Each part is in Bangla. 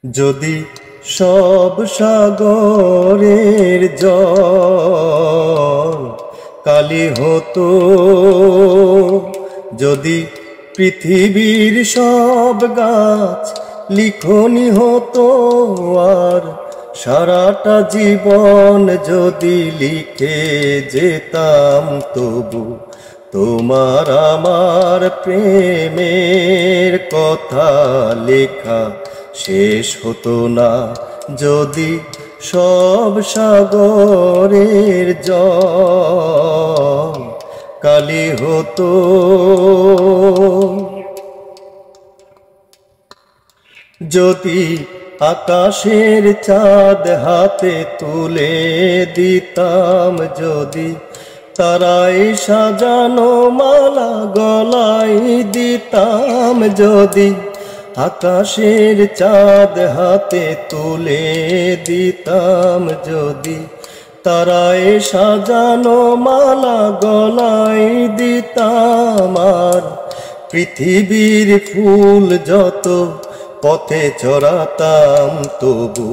যদি সব সাগরের জল কালি হতো, যদি পৃথিবীর সব গাছ লিখনি হতো, আর সারাটা জীবন যদি লিখে যেতাম, তবু তোমার আমার প্রেমের কথা লেখা শেষ হতো না। যদি সব সাগরের জল কালি হতো, যদি আকাশের চাঁদ হাতে তুলে দিতাম, যদি তারায় সাজানো মালা গলায় দিতাম, যদি আকাশের চাঁদ হাতে তুলে দিতাম, যদি তারায় সাজানো মালা গলায় দিতাম, আর পৃথিবীর ফুল যত পথে চড়াতাম, তবু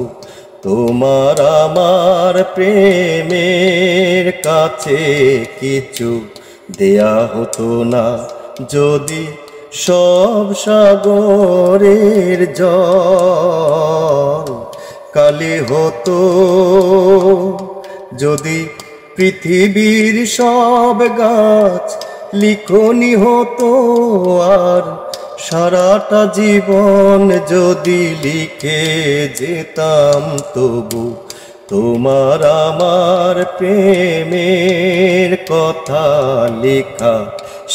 তোমার আমার প্রেমের কাছে কিছু দেয়া হতো না। যদি সব সাগরের জল কালি হতো, যদি পৃথিবীর সব গাছ লিখনি হতো, আর সারাটা জীবন যদি লিখে যেতাম, তবু তোমার আমার প্রেমের কথা লেখা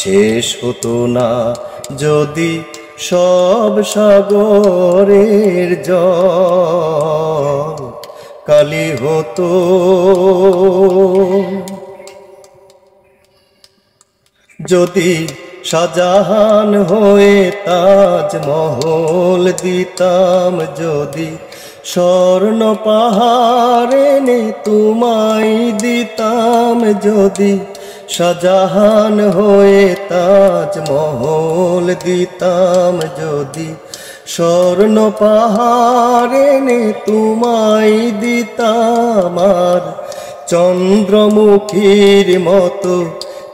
শেষ হতো না। যদি সব সাগরের জল কালি হতো, যদি শাহজাহান হয়ে তাজমহল দিতাম, যদি স্বর্ণ পাহাড় এনে তোমায় দিতাম, যদি শাহজাহান হয়ে তাজমহল দিতাম, যদি স্বর্ণ পাহাড় এনে তোমায় দিতাম, আর চন্দ্রমুখীর মতো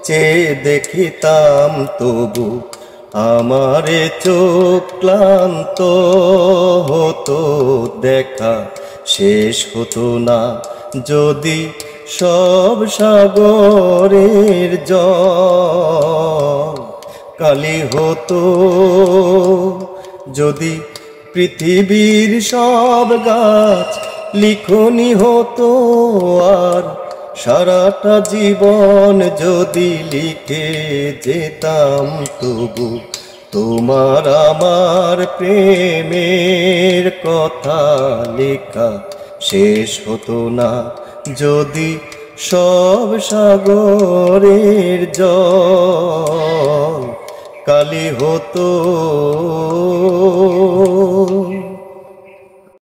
চেয়ে দেখিতাম, তবু আমারে চোখ ক্লান্ত হতো, দেখা শেষ হতো না। যদি সব সাগরের জল কালি হতো, যদি পৃথিবীর সব গাছ লিখনি হতো, আর সারাটা জীবন যদি লিখে যেতাম, তবু তোমার আমার প্রেমের কথা লেখা শেষ হতো না। যদি সব সাগরের জল কালি হতো।